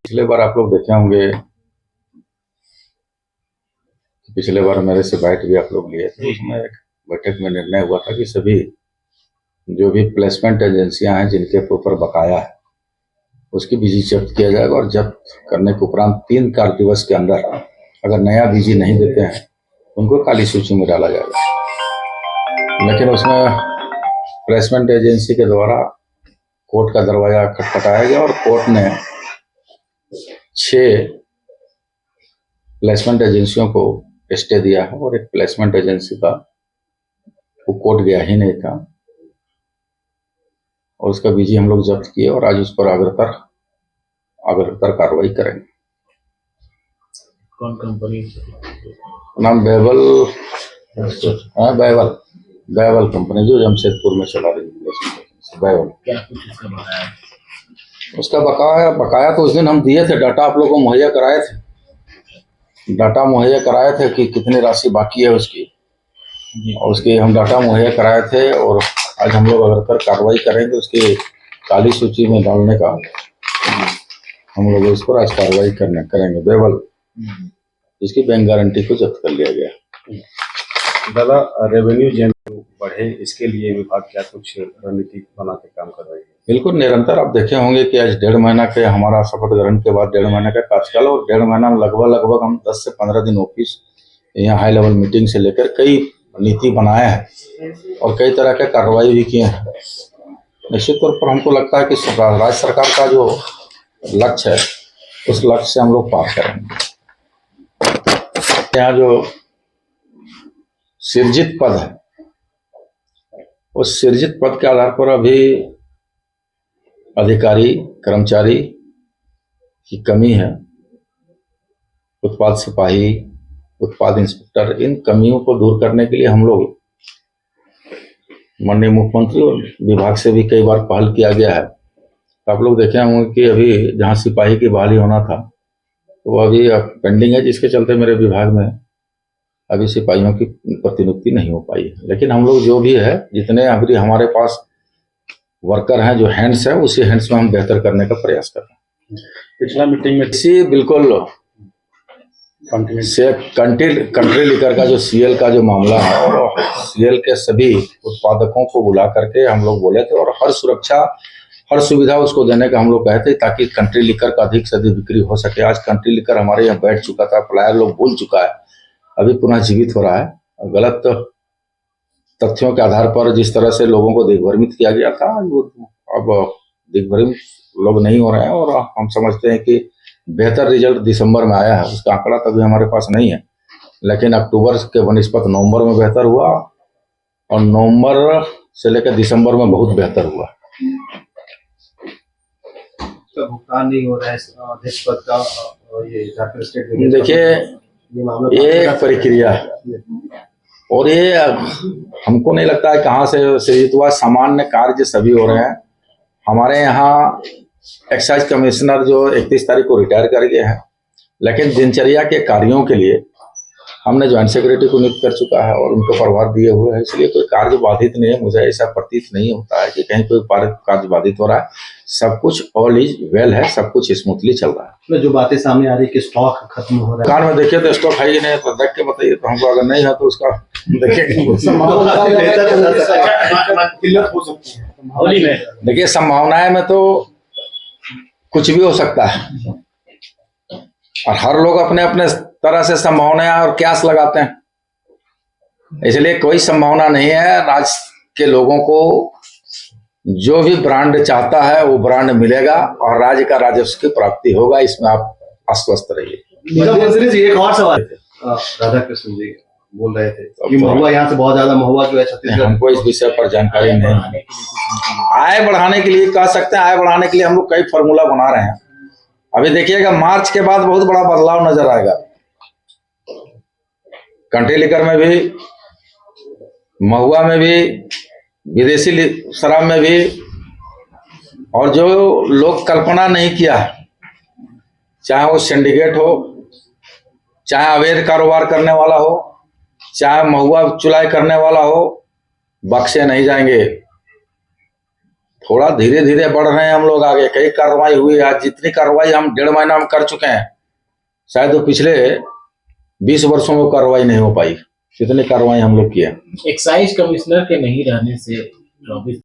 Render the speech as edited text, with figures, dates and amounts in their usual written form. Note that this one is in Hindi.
पिछले बार आप लोग देखे होंगे, पिछले बार मेरे से बैठ भी आप लोग लिए थे। उसमें एक बैठक में निर्णय हुआ था कि सभी जो भी प्लेसमेंट एजेंसियां हैं जिनके ऊपर बकाया है उसकी बीजी जब्त किया जाएगा और जब्त करने के उपरांत 3 कार्य दिवस के अंदर अगर नया बीजी नहीं देते हैं उनको काली सूची में डाला जाएगा। लेकिन उसमें प्लेसमेंट एजेंसी के द्वारा कोर्ट का दरवाजा खटखटाया गया और कोर्ट ने 6 प्लेसमेंट एजेंसियों को स्टे दिया है और एक प्लेसमेंट एजेंसी का वो कोर्ट गया ही नहीं था और उसका बीजी हम लोग जब्त किए और आज उस पर अग्रतर कार्रवाई करेंगे। कौन कंपनी? नाम बैवल कंपनी जो जमशेदपुर में चला रही है। बैवल। क्या कुछ उसका बताया? उसका बकाया तो उस दिन हम दिए थे, डाटा आप लोगों को मुहैया कराए थे कि कितनी राशि बाकी है उसकी, और उसकी हम डाटा मुहैया कराए थे और आज हम लोग अग्रतर कार्रवाई करेंगे। उसकी काली सूची में डालने का हम लोग इस पर आज कार्रवाई करेंगे। बेवल इसकी बैंक गारंटी को जब्त कर लिया गया। दादा, रेवेन्यू जनरेशन बढ़े इसके लिए विभाग क्या कुछ रणनीति बना के काम कर रही है? बिल्कुल निरंतर आप देखे होंगे कि आज 1.5 महीना के हमारा शपथ ग्रहण के बाद 1.5 महीने का कार्यकाल और 1.5 महीना में लगभग हम 10 से 15 दिन ऑफिस यहाँ हाई लेवल मीटिंग से लेकर कई नीति बनाए हैं और कई तरह के कार्रवाई भी किए हैं। निश्चित तौर पर हमको लगता है कि राज्य सरकार का जो लक्ष्य है उस लक्ष्य से हम लोग पार करेंगे। यहाँ जो सृजित पद है उस सृजित पद के आधार पर अभी अधिकारी कर्मचारी की कमी है। उत्पाद सिपाही, उत्पाद इंस्पेक्टर, इन कमियों को दूर करने के लिए हम लोग माननीय मुख्यमंत्री और विभाग से भी कई बार पहल किया गया है। तो आप लोग देखे होंगे कि अभी जहां सिपाही की बहाली होना था तो वो अभी पेंडिंग है, जिसके चलते मेरे विभाग में अभी सिपाहियों की प्रतिनियुक्ति नहीं हो पाई है। लेकिन हम लोग जो भी है, जितने अभी हमारे पास वर्कर हैं, जो हैंड्स है, उसी हैंड्स में हम बेहतर करने का प्रयास कर रहे हैं। पिछला मीटिंग में इसी बिल्कुल कंट्री लिकर का जो सीएल का जो मामला है और सीएल के सभी उत्पादकों को बुला करके हम लोग बोले थे और हर सुरक्षा हर सुविधा उसको देने का हम लोग कहे थे ताकि कंट्री लिकर का अधिक से अधिक बिक्री हो सके। आज कंट्री लिकर हमारे यहाँ बैठ चुका था, प्लायर लोग भूल चुका है, अभी पुनः जीवित हो रहा है। गलत तथ्यों के आधार पर जिस तरह से लोगों को दिग्भ्रमित किया गया था, वो अब दिग्भ्रमित लोग नहीं हो रहे हैं और हम समझते हैं कि बेहतर रिजल्ट दिसंबर में आया है। उसका आंकड़ा तभी हमारे पास नहीं है, लेकिन अक्टूबर के बनिस्पत नवंबर में बेहतर हुआ और नवंबर से लेकर दिसंबर में बहुत बेहतर हुआ। तो भुगतान नहीं हो रहा है अध्यक्ष पद का, ये झारखंड स्टेट। देखिए, ये प्रक्रिया और ये हमको नहीं लगता है कहाँ से सृजित हुआ। सामान्य कार्य सभी हो रहे हैं। हमारे यहाँ एक्साइज कमिश्नर जो 31 तारीख को रिटायर कर गए हैं, लेकिन दिनचर्या के कार्यों के लिए हमने ज्वाइंट सेक्रेटरी को नियुक्त कर चुका है और उनको प्रभार दिए हुए हैं, इसलिए कोई कार्य बाधित नहीं है। मुझे ऐसा प्रतीत नहीं होता है कि कहीं कोई कार्य बाधित हो रहा है। सब कुछ ऑल इज वेल है, सब कुछ स्मूथली चल रहा है। जो बातें सामने आ रही है कि स्टॉक खत्म हो रहा है, दुकान में देखिए तो स्टॉक है ही नहीं, तो देख के बताइए तो हमको, अगर नहीं है तो उसका देखिए संभावनाएं में तो कुछ भी हो सकता है और हर लोग अपने अपने तरह से संभावनाएं और क्यास लगाते हैं, इसलिए कोई संभावना नहीं है। राज्य के लोगों को जो भी ब्रांड चाहता है वो ब्रांड मिलेगा और राज्य का राजस्व की प्राप्ति होगा, इसमें आप आश्वस्त रहिए। एक और सवाल राधा कृष्ण जी बोल रहे थे कि महुआ यहाँ से बहुत ज्यादा महुआ जो है छत्तीसगढ़, हमको इस विषय पर जानकारी नहीं है। आय बढ़ाने के लिए कह सकते हैं, आय बढ़ाने के लिए हम लोग कई फॉर्मूला बना रहे हैं। अभी देखिएगा मार्च के बाद बहुत बड़ा बदलाव नजर आएगा। कंट्री लिकर में भी, महुआ में भी, विदेशी शराब में भी, और जो लोग कल्पना नहीं किया, चाहे वो सिंडिकेट हो, चाहे अवैध कारोबार करने वाला हो, चाहे महुआ चुलाई करने वाला हो, बख्शे नहीं जाएंगे। थोड़ा धीरे धीरे बढ़ रहे हैं हम लोग आगे। कई कार्रवाई हुई, आज जितनी कार्रवाई हम 1.5 महीना में कर चुके हैं, शायद वो पिछले 20 वर्षों में कार्रवाई नहीं हो पाई, जितनी कार्रवाई हम लोग किए। एक्साइज कमिश्नर के नहीं रहने से 24